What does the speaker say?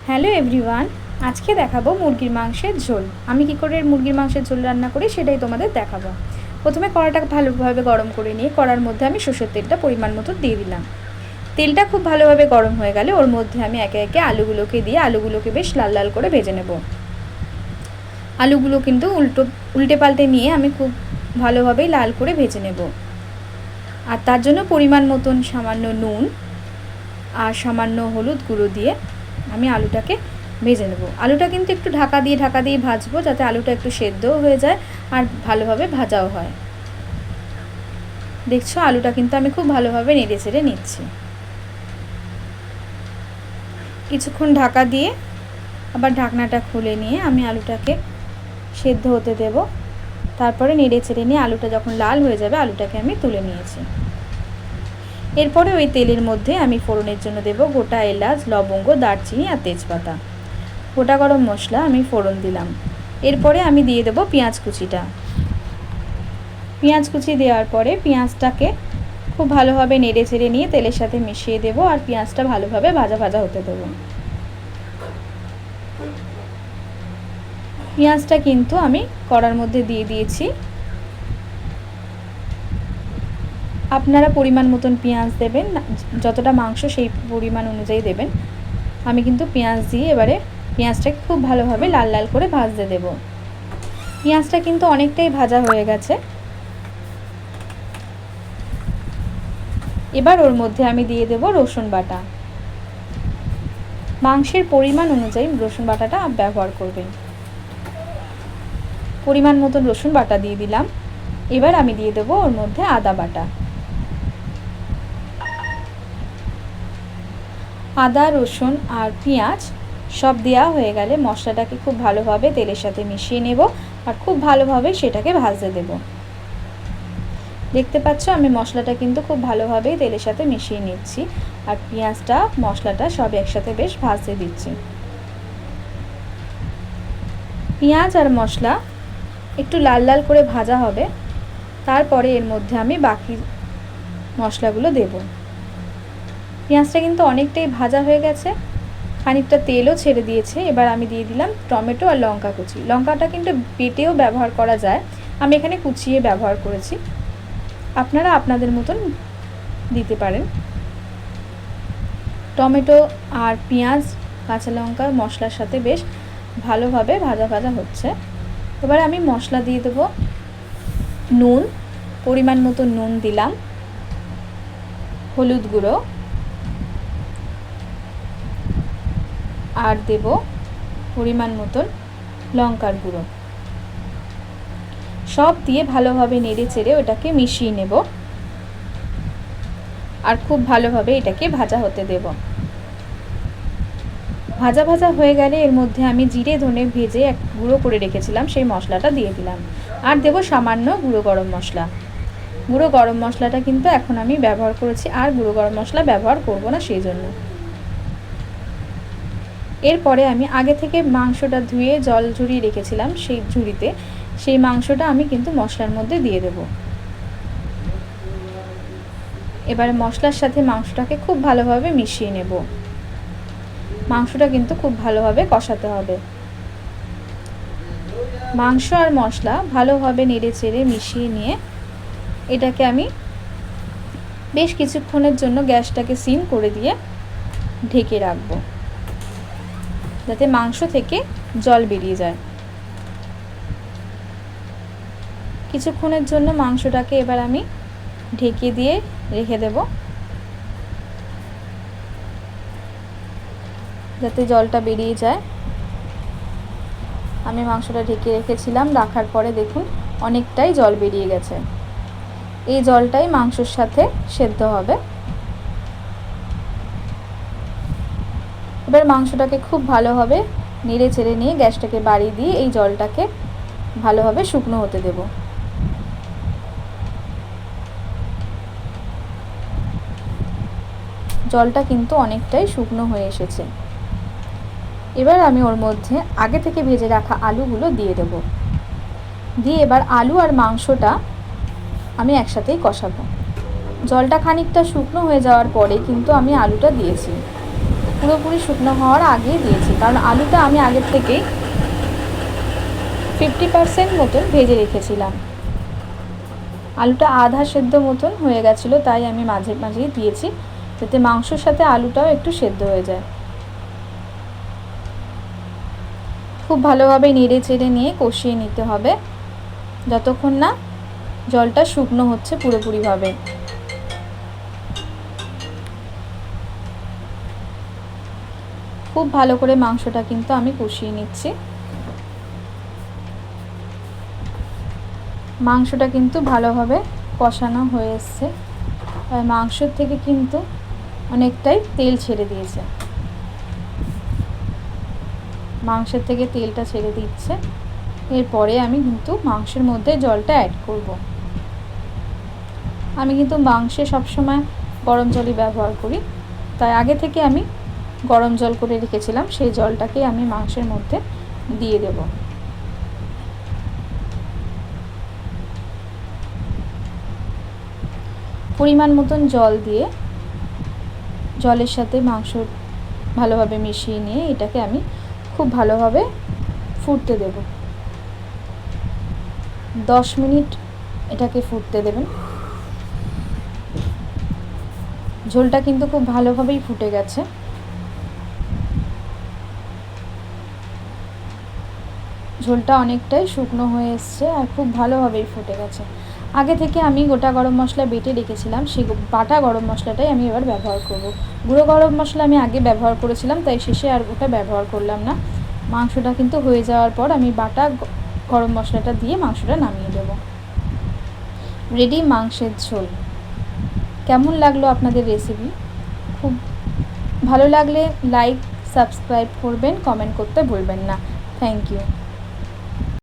Hello everyone, আজকে দেখাবো মুরগির মাংসের ঝোল। আমি কি করে মুরগির মাংসের ঝোল রান্না করি সেটাই তোমাদের দেখাবো। প্রথমে কড়াটা ভালোভাবে গরম করে নিয়ে কড়ার মধ্যে আমি সরষের তেলটা পরিমাণ মতো দিয়ে দিলাম। তেলটা খুব ভালোভাবে গরম হয়ে গেলে ওর মধ্যে আমি একে একে আলুগুলোকে দিয়ে আলুগুলোকে বেশ লাল লাল করে ভেজে নেব। আলুগুলো কিন্তু উল্টে পাল্টে নিয়ে আমি খুব ভালোভাবেই লাল করে ভেজে নেব। আর তার জন্য পরিমাণ মতন সামান্য নুন আর সামান্য হলুদ গুঁড়ো দিয়ে আমি আলুটাকে ভেজে নেব। আলুটা কিন্তু একটু ঢাকা দিয়ে ভাজবো, যাতে আলুটা একটু সেদ্ধও হয়ে যায় আর ভালোভাবে ভাজাও হয়। দেখছো, আলুটা কিন্তু আমি খুব ভালোভাবে নেড়ে চেড়ে নিচ্ছি। কিছুক্ষণ ঢাকা দিয়ে আবার ঢাকনাটা খুলে নিয়ে আমি আলুটাকে সেদ্ধ হতে দেব। তারপরে নেড়ে চেড়ে নিয়ে আলুটা যখন লাল হয়ে যাবে আলুটাকে আমি তুলে নিয়েছি। এরপরে ওই তেলের মধ্যে আমি ফোড়নের জন্য দেব গোটা এলাচ, লবঙ্গ, দারচিনি আর তেজপাতা। গোটা গরম মশলা আমি ফোড়ন দিলাম। এরপরে আমি দিয়ে দেব পেঁয়াজ কুচিটা। পেঁয়াজ কুচি দেওয়ার পরে পেঁয়াজটাকে খুব ভালোভাবে নেড়ে চেড়ে নিয়ে তেলের সাথে মিশিয়ে দেব আর পেঁয়াজটা ভালোভাবে ভাজা ভাজা হতে দেব। পেঁয়াজটা কিন্তু আমি কড়ার মধ্যে দিয়ে দিয়েছি। আপনারা পরিমাণ মতন পেঁয়াজ দেবেন, যতটা মাংস সেই পরিমাণ অনুযায়ী দেবেন। আমি কিন্তু পেঁয়াজ দিয়ে এবারে পেঁয়াজটাকে খুব ভালোভাবে লাল লাল করে ভাজতে দেব। পেঁয়াজটা কিন্তু অনেকটাই ভাজা হয়ে গেছে। এবার ওর মধ্যে আমি দিয়ে দেব রসুন বাটা। মাংসের পরিমাণ অনুযায়ী রসুন বাটাটা ব্যবহার করবেন। পরিমাণ মতন রসুন বাটা দিয়ে দিলাম। এবার আমি দিয়ে দেব ওর মধ্যে আদা বাটা। আদা, রসুন আর পেঁয়াজ সব দেওয়া হয়ে গেলে মশলাটাকে খুব ভালোভাবে তেলের সাথে মিশিয়ে নেব আর খুব ভালোভাবে সেটাকে ভাজতে দেব। দেখতে পাচ্ছ আমি মশলাটা কিন্তু খুব ভালোভাবেই তেলের সাথে মিশিয়ে নিচ্ছি আর পেঁয়াজটা মশলাটা সব একসাথে বেশ ভাজতে দিচ্ছি। পেঁয়াজ আর মশলা একটু লাল লাল করে ভাজা হবে, তারপরে এর মধ্যে আমি বাকি মশলাগুলো দেব। পেঁয়াজটা কিন্তু অনেকটাই ভাজা হয়ে গেছে, খানিকটা তেলও ছেড়ে দিয়েছে। এবার আমি দিয়ে দিলাম টমেটো আর লঙ্কা কুচি। লঙ্কাটা কিন্তু বেটেও ব্যবহার করা যায়, আমি এখানে কুচিয়ে ব্যবহার করেছি। আপনারা আপনাদের মতন দিতে পারেন। টমেটো আর পেঁয়াজ, কাঁচা লঙ্কা মশলার সাথে বেশ ভালোভাবে ভাজা ভাজা হচ্ছে। এবার আমি মশলা দিয়ে দেবো। নুন, পরিমাণ মতো নুন দিলাম, হলুদ গুঁড়ো আর দেব পরিমাণ মতন লঙ্কার গুঁড়ো। সব দিয়ে ভালোভাবে নেড়ে চেড়ে ওটাকে মিশিয়ে নেব আর খুব ভালোভাবে এটাকে ভাজা হতে দেব। ভাজা ভাজা হয়ে গেলে এর মধ্যে আমি জিরে ধনে ভেজে গুঁড়ো করে রেখেছিলাম সেই মশলাটা দিয়ে দিলাম আর দেব সামান্য গুঁড়ো গরম মশলা। গুঁড়ো গরম মশলাটা কিন্তু এখন আমি ব্যবহার করেছি, আর গুঁড়ো গরম মশলা ব্যবহার করব না সেই জন্য। এরপরে আমি আগে থেকে মাংসটা ধুয়ে জল ঝরিয়ে রেখেছিলাম, সেই ঝুড়িতে সেই মাংসটা আমি কিন্তু মশলার মধ্যে দিয়ে দেব। এবারে মশলার সাথে মাংসটাকে খুব ভালোভাবে মিশিয়ে নেব। মাংসটা কিন্তু খুব ভালোভাবে কষাতে হবে। মাংস আর মশলা ভালোভাবে নেড়ে চেড়ে মিশিয়ে নিয়ে এটাকে আমি বেশ কিছুক্ষণের জন্য গ্যাসটাকে সিম করে দিয়ে ঢেকে রাখবো, যাতে মাংস থেকে জল বেরিয়ে যায়। কিছুক্ষণের জন্য মাংসটাকে এবার আমি ঢেকে দিয়ে রেখে দেব, যাতে জলটা বেরিয়ে যায়। আমি মাংসটা ঢেকে রেখেছিলাম, রাখার পরে দেখুন অনেকটাই জল বেরিয়ে গেছে। এই জলটাই মাংসের সাথে সেদ্ধ হবে। এবার মাংসটাকে খুব ভালোভাবে নেড়ে চেড়ে নিয়ে গ্যাসটাকে বাড়িয়ে দিয়ে এই জলটাকে ভালোভাবে শুকনো হতে দেব। জলটা কিন্তু অনেকটাই শুকনো হয়ে এসেছে। এবার আমি ওর মধ্যে আগে থেকে ভেজে রাখা আলুগুলো দিয়ে দেব। দিয়ে এবার আলু আর মাংসটা আমি একসাথেই কষাবো। জলটা খানিকটা শুকনো হয়ে যাওয়ার পরে কিন্তু আমি আলুটা দিয়েছি। পুরোপুরি শুকনো হওয়ার আগেই দিয়েছি, কারণ আলুটা আমি আগে থেকেই 50% মতন ভেজে রেখেছিলাম। আলুটা আধা সেদ্ধ মতন হয়ে গেছিলো, তাই আমি মাঝে মাঝেই দিয়েছি, যাতে মাংসর সাথে আলুটাও একটু সেদ্ধ হয়ে যায়। খুব ভালোভাবে নেড়ে চেড়ে নিয়ে কষিয়ে নিতে হবে যতক্ষণ না জলটা শুকনো হচ্ছে পুরোপুরিভাবে। খুব ভালো করে মাংসটা কিন্তু আমি কষিয়ে নিচ্ছি। মাংসটা কিন্তু ভালোভাবে কষানো হয়ে এসছে, আর মাংসের থেকে কিন্তু অনেকটাই তেল ছেড়ে দিয়েছে। মাংসের থেকে তেলটা ছেড়ে দিচ্ছে। এরপরে আমি কিন্তু মাংসের মধ্যে জলটা অ্যাড করব। আমি কিন্তু মাংসে সবসময় গরম জলই ব্যবহার করি, তাই আগে থেকে আমি গরম জল করে রেখেছিলাম, সেই জলটাকে আমি মাংসের মধ্যে দিয়ে দেব। পরিমাণ মতন জল দিয়ে জলের সাথে মাংস ভালোভাবে মিশিয়ে নিয়ে এটাকে আমি খুব ভালোভাবে ফুটতে দেব। 10 মিনিট এটাকে ফুটতে দেবেন। ঝোলটা কিন্তু খুব ভালোভাবেই ফুটে গেছে। ঝোলটা অনেকটাই শুকনো হয়ে এসছে আর খুব ভালোভাবেই ফুটে গেছে। আগে থেকে আমি গোটা গরম মশলা বেটে রেখেছিলাম, সেই বাটা গরম মশলাটাই আমি এবার ব্যবহার করব। গুঁড়ো গরম মশলা আমি আগে ব্যবহার করেছিলাম, তাই শেষে আর ওটা ব্যবহার করলাম না। মাংসটা কিন্তু হয়ে যাওয়ার পর আমি বাটা গরম মশলাটা দিয়ে মাংসটা নামিয়ে দেব। রেডি মাংসের ঝোল। কেমন লাগলো আপনাদের রেসিপি? খুব ভালো লাগলে লাইক সাবস্ক্রাইব করবেন, কমেন্ট করতে ভুলবেন না। Thank you.